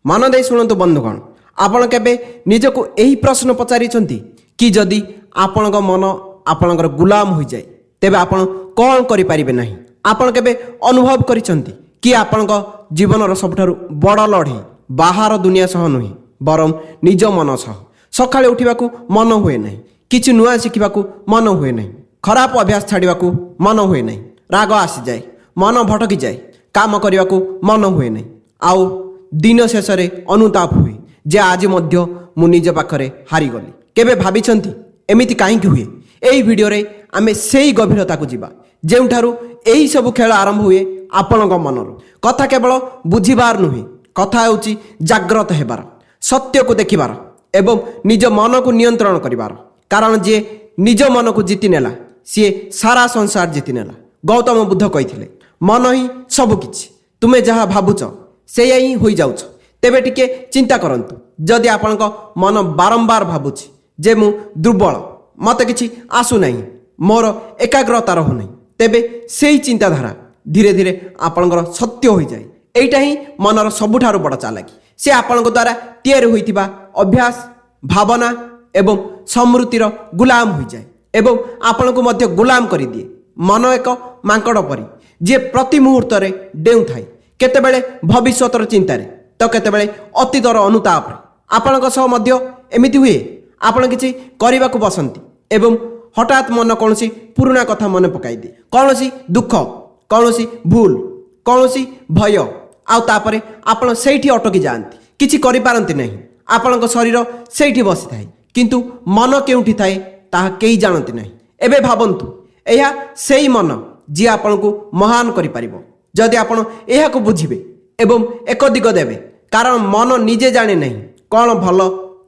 मन दे शुणु बंधुगण आपण केबे निजको यही प्रश्न पचारिछंती कि जदि आपणक मन आपणकर गुलाम हो जाए तेबे आपण कौन करि परिबे नाही। आपण केबे अनुभव करिछंती कि आपणक जीवनर सबठारु बड़ लड़े बाहर दुनिया सह नुहे बरम निज मन सह। सकाळे उठिबाकू मन हुए नाही, किछि नुआ शिखिबाकू मन हुए नाही, खराब अभ्यास छाड़िबाकू मन हुए नाही, राग आसी जाए, मन भटकी जाए, काम करिबाकू मन हुए नाही, आउ दिन शेष अनुताप हुए जे आज मध्य मु निज पाखरे हारीगली। केबे भाबिछंती एमिति काहींकि हुए? एही भिडियो रे आमे सेही गभीरता को जिबा जेउठारु एही सब खेल आरंभ हुए आपणक मनरु। कथा केवल बुझिबार नुहे, कथा हेउची जाग्रत हेबार, सत्य को देखिबार एवं निज मन को नियंत्रण करिबार। कारण जे निज मन को जीति नेला सी सारा संसार जीति नेला। गौतम बुद्ध कहिथिले मन ही सब किछि, तुमे जहा भाबुच सेया ही होई जाउछ। तेबे टिके चिंता करंतु, जदि आपणक मन बारंबार भाबुछि जे मु दुर्बल, मते किछि आसु नाही, मोर एकाग्रता रहु नाही, तेबे सेही चिंताधारा धीरे धीरे आपणकर सत्य होई जाए। एइटा ही मनर सबुठारु बड़ चालाकी। से आपणक द्वारा तैयार होइतिबा अभ्यास, भावना एवं स्मृतिर गुलाम होई जाए एवं आपणको मध्य गुलाम करि दिए। मन एक मांकड़ परी जे प्रति मुहूर्त रे डेउ थाए, केतेबेले भविष्यतर चिंतारे तो केतेबेले अतीतर अनुताप रे। आपणक सह मध्य एमिति हुए आपण किछि करिबाकू बसंती एवं हठात मन कोनोसी पुराना कथा मन पकाई दिए, कोनोसी दुख, कोनोसी भूल, कोनोसी भय, आउ तापरे आपण सेठी अटकी जाआंती, किछि करि पारंती नहीं। आपणक शरीर सेठी बसी थाए किंतु मन केउठी थाए ताहा केही जानती नहीं। एबे भाबंतु एहा सेही मन जी आपणकू महान करि पारिबो जदि आपण एहाकू बुझिबे एवं एक दिग देबे। कारण मन निजे जाने नहीं कौन भल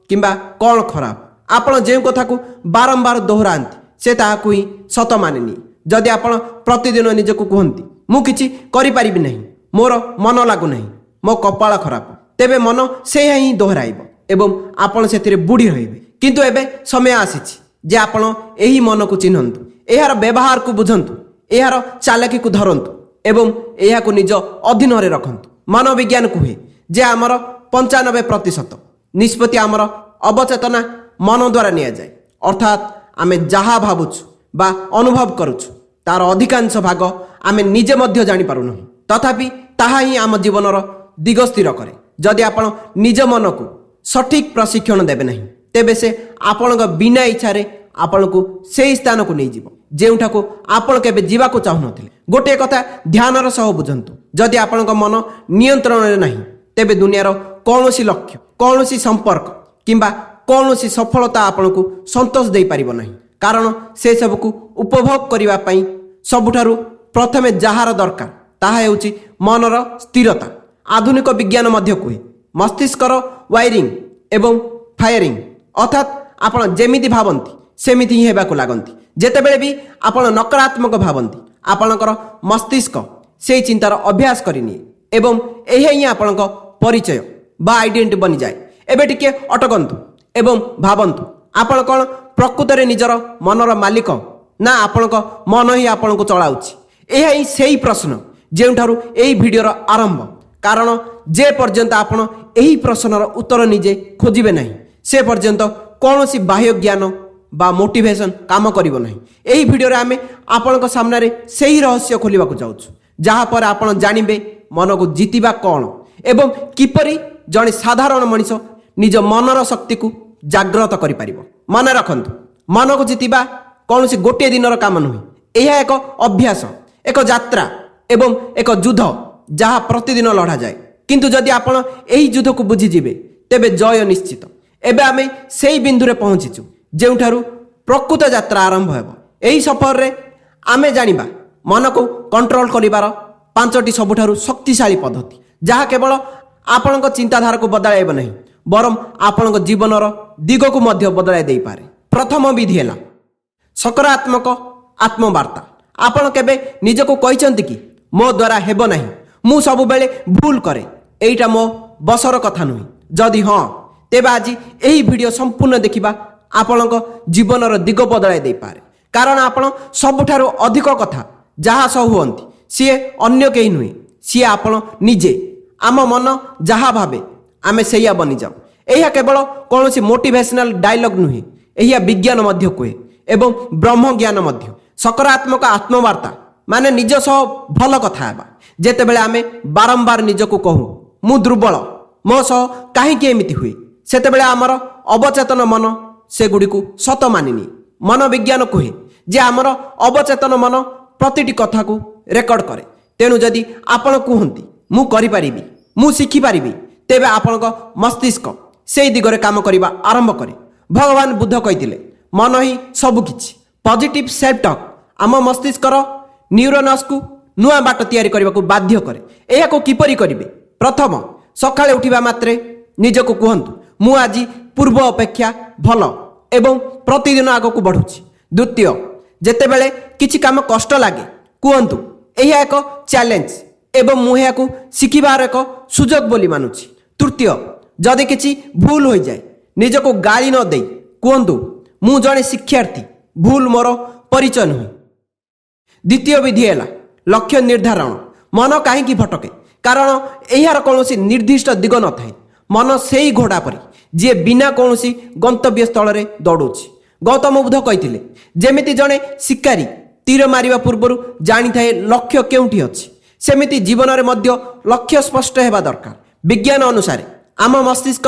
किंबा कौन खराब। आपण जे कथा को बारंबार दोहरांती से ताहाकू ही सत मानेनी। जदि आपण प्रतिदिन निजको कहंती मु किछि करि पारिबि नहीं, मोर मन लागु नहीं, मो कपाळ खराब, तेबे मन से ही दोहराइब एवं आपण सेथिरे बुढ़ी रहिबे। किंतु एबे समय आसीछि जे आपण एही मन को चिन्हंतु, एहार व्यवहार को बुझंतु, एहार चालाकी को धरंतु एवं एहाकू निज अधीन रे रखंतु। मनोविज्ञान कहे जे आमर 95% निष्पत्ति आमर अवचेतना मन द्वारा निया जाए। अर्थात आमे जहा भाबुछु बा अनुभव करुछु तार अधिकांश भाग आमे निजे मध्य जानि पारुनु, तथापि ताहा ही आम जीवनर दिग स्थिर करे। जदि आपण निज मन को सठिक प्रशिक्षण देबे नहीं तेबे से आपणक बिना इच्छारे आपणको सेही स्थान को नहीं जीव जेउठाको आपण केबे जीवाको चाहुनथिले। गोटे कथा ध्यानर सह बुझंतु, जदि आपणक मन नियंत्रण रे नहीं तेबे दुनियार कौनसी लक्ष्य, कौनसी संपर्क किंबा कौनसी सफलता आपणको संतोष दे पारिबो नहीं। कारण से सबको उपभोग करिवा पई सबुठारु प्रथमे जहार दरकार ताहा हेउची मनर स्थिरता। आधुनिक विज्ञान मध्य कहे मस्तिष्कर वायरिंग एवं फायरिंग, अर्थात आपण जेमिति भाबंती सेमिति ही हेबाको लागंती। जेतेबेले भी आपण नकारात्मक भाबंती आपणकर मस्तिष्क से चिंतार अभ्यास करिनी एवं एहे ही आपणक परिचय बा आइडेंटिटी बनी जाए। एबे टिके अटकंतु एवं भाबंतु आपण कोन प्रकृत रे निजर मनर मालिक ना आपणक मन ही आपणको चलाउछि? एहा ही सेही प्रश्न जेउठारु एही भिडियोर आरंभ। कारण जे पर्यंत आपण एही प्रश्नर उत्तर निजे खोजिबे नहीं से पर्यंत कौनसी बाह्य ज्ञान बा मोटिवेशन काम करिवो नहीं। एही भिडियो रे आमे आपणक सामने रे सेही रहस्य खोलिबाकू जाउछु, जहाँ पर आपण जानिबे मन को जीतिबा कौन एवं किपरि जने साधारण मनिष निज मनर शक्ति को जाग्रत करि पारिबो। मन रखंतु, मन को जीतिबा कौनसी गोटे दिनर काम नुहे, यह एक अभ्यास, एक यात्रा एवं एक युद्ध जहाँ प्रतिदिन लड़ा जाए। किंतु जदि आपण एही युद्ध को बुझी जिबे तेबे जय निश्चित। एबे आमे सेही बिंदु रे पहुंचीचु जेउठारु प्रकृत यात्रा आरंभ हेबो। एही सफर रे आमे जानिबा मन को कंट्रोल करिबार 5टी सबुठारु शक्तिशाली पद्धति, जहाँ केवल आपणक चिंताधारा को बदलाइब नहीं बरम आपणक जीवनर दिग को मध्य बदलाई देई पारे। प्रथम विधि हैला सकारात्मक आत्मवार्ता। आपण केबे निजको कहिसंती कि मो द्वारा हेबो नहीं, मु सब बेले भूल करे, एइटा मो बसर कथा नुहे? जदि हाँ तेबे आज एही वीडियो संपूर्ण देखिबा आपणक जीवनर दिग बदलाई देई पारे। कारण आपण सबुठारु अधिक कथा जहाँ सह हुअंती सी अन्य केही नुहे, सी आपण निजे। आम मन जहाँ भावे आमे सैया बनी जाऊ। यह केवल कौन मोटिवेशनल डायलॉग नुहे, यह विज्ञान मध्य कहे एवं ब्रह्म ज्ञान मध्य। सकारात्मक आत्मवार्ता माने निज सह भल कथा हेबा। जेतेबेले आमे बारंबार निजको कहूँ मु दुर्बल, मो सह काहींकि एमिति हुए, सेतेबेले आमर अवचेतन मन सेगुड़िकु सत मानिनी। मनोविज्ञान कहे जे आमर अवचेतन मन प्रतिटी कथा को रेकर्ड करे। तेणु जदि आपण कहती मु करिपारिबि, मु शिखिपारिबि, तेबे आपणक मस्तिष्क से दिगरे काम करबा आरंभ करे। भगवान बुद्ध कहिथिले मन ही सबुकिछि। पॉजिटिव सेल्फ टॉक आम मस्तिष्कर न्यूरोनस को नुआ बाट तैयारी करने को बाध्य करे। यह को किपरि करिवे? प्रथम सकाळे उठिबा मात्रे निजको कहंतु मु आज पूर्व अपेक्षा भल एवं प्रतिदिन आगको बढ़ुछि। द्वितीय जेतेबेले किछि काम कष्ट लागे कहंतु यह एक चैलेंज एवं मु याकू शिखिबार एक सुजोग बोली मानुछि। तृतीय जदि किछि भूल हो जाए निजको गाली न दे कहंतु मु जणे शिक्षार्थी, भूल मोर परिचय नुहे। द्वितीय विधि है लक्ष्य निर्धारण। मन कहीं भटके कारण यार कौन निर्दिष्ट दिग न थाए। मन से ही घोड़ा परी जी बिना कौन गंतव्य स्थल में दौड़ुछि। गौतम बुद्ध कही जेमिति जड़े शिकारी तीर मारिबा पूर्व जानी थाए लक्ष्य केउठी अछि, सेमिति जीवन में मध्य लक्ष्य स्पष्ट हेबा दरकार। विज्ञान अनुसार आम मस्तिष्क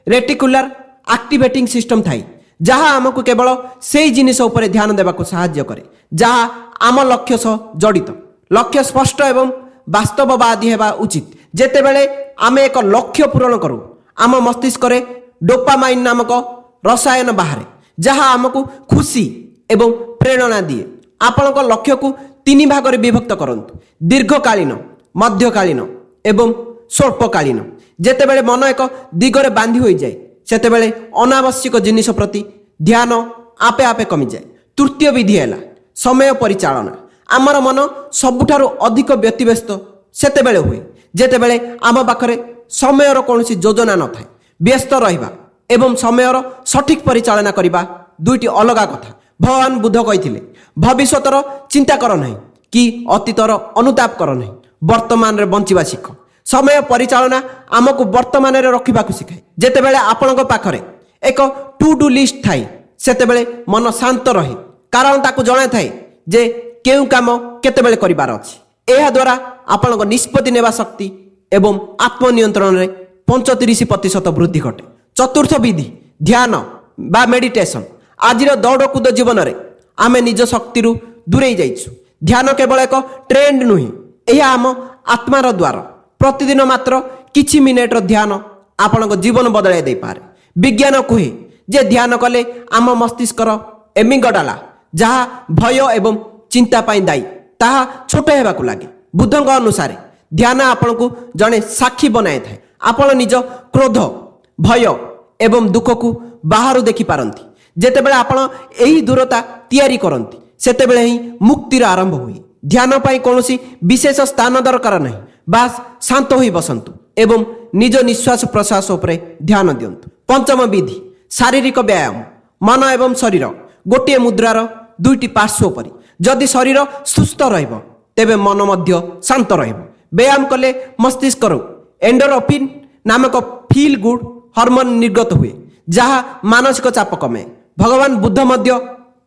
रेटिकुलर एक्टिवेटिंग सिस्टम थाई जहाँ आमको केवल से जिनिस उपरे ध्यान देवाक साहाय्य करे जहाँ आम लक्ष्य सह जड़ित। लक्ष्य स्पष्ट एवं वास्तववादी हेबा उचित। जेतेबेले आमे एक लक्ष्य पूरण करू आम मस्तिष्क डोपामाइन नामक रसायन बाहर जहाँ आमको खुशी एवं प्रेरणा दिए। आपणक लक्ष्य को तीन भाग में विभक्त करंतु, दीर्घकालीन, मध्यकालीन एवं स्वल्पकालीन। जेतेबेले मन एक दिगरे बांधी हो जाए सेतेबेले अनावश्यक जिनिस प्रति ध्यान आपे आपे कमी जाए। तृतीय विधि है समय परिचालना। आमर मन सबुठारु अधिक व्यतिव्यस्त सेतेबेले हुए जेतेबेले आम पाखरे समयर कौन योजना न थाए। व्यस्त रहिबा एवं समयर सठिक परिचालना करिबा दुईटी अलगा कथा। भगवान बुद्ध कहिथिले भविष्यतर चिंता कर नहीं कि अतीतर अनुताप कर नहीं, वर्तमान रे बंचिबा शिख। समय परिचालना आमको वर्तमान रे रखिबाकु सिखाए। जेतेबेले आपणक पाखरे एक टू डू लिस्ट थाए सेतेबेले मन शांत रहे कारण ताकू जणा थाए जे केउ काम केतेबेले करिबार अछि। एहा द्वारा आपणक निष्पत्ति नेबा शक्ति एवं आत्मनियंत्रण रे 35% वृद्धि घटे। चतुर्थ विधि ध्यान बा मेडिटेशन। आजिर दौड़कूद जीवन रे आमे निज शक्ति रु दूरे जाइछु। ध्यान केवल एक ट्रेंड नुहे, यह आम आत्मार द्वार। प्रतिदिन मात्र किछि मिनिट ध्यान आपणक जीवन बदलाई दे पारे। विज्ञान कहे जे ध्यान कले आम मस्तिष्कर एमिगडाला जहाँ भय एवं चिंता पाई दायी ताहा छोट हेबाकु लागे। बुद्धଙ୍କ अनुसार ध्यान आपण को जड़े साक्षी बनाए थाए। आपण निज क्रोध, भय एवं दुख को बाहर देखि पारंती। जेतेबेले आपण एही दूरता तैयारी करंती सेतेबेले ही मुक्तिर आरंभ हुए। ध्यान पाई कौनसी विशेष स्थान दरकार नहीं, बास शांत होई बसंतु एवं निज निश्वास प्रश्वास उपरे ध्यान दियंतु। पंचम विधि शारीरिक व्यायाम। मन एवं शरीर गोटे मुद्रार दुईटी पार्श्व परी। जदि शरीर सुस्थ रहिबो तेबे मन मध्य शांत रहिबो। व्यायाम कले मस्तिष्क एंडोरफिन नामक फील गुड हार्मोन निर्गत हुए जहाँ मानसिक चाप कमे। भगवान बुद्ध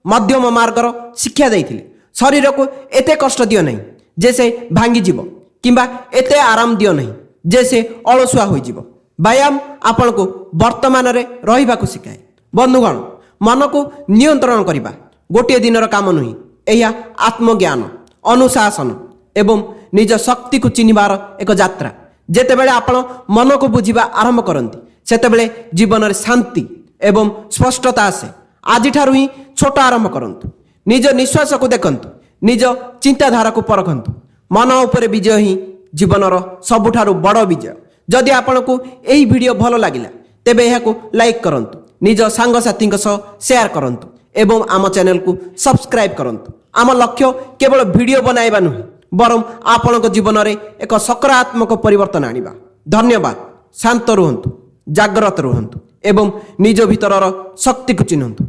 मध्यम मार्गर शिक्षा देइथिले। शरीर को एते कष्ट दियो नहीं जैसे भांगी जीव किंबा एते आराम दियो नहीं जैसे अलसुआ होई जीव। व्यायाम आपण को वर्तमान रे रहिबाकु सिखाए। बंधुगण मन को नियंत्रण करिबा गोटे दिनर काम नुही, यह आत्मज्ञान, अनुशासन एवं निज शक्ति को चिन्हिबार एक यात्रा। जेतेबेले आपण मन को बुझिबा आरंभ करंती सेतेबेले जीवन रे शांति एवं स्पष्टता आसे। आज ठारू ही छोट आरंभ करंतु। निज निश्वास को देखंतु, निज चिंताधारा को परखंतु। मन उपरे विजय ही जीवनर सबुठारु बड़ विजय। जदि आपण को एही वीडियो भल लागिला तेबे एहाकु लाइक करंतु, निज सांग साथी सह शेयर करंतु एवं आम चैनल को सब्सक्राइब करंतु। आम लक्ष्य केवल वीडियो बनाइबा नुहे बरं आपणक जीवन में एक सकारात्मक परिवर्तन आनिबा। धन्यवाद। शांत रुहंतु, जाग्रत रुहंतु एवं निज भितरर शक्ति को चिन्हंतु।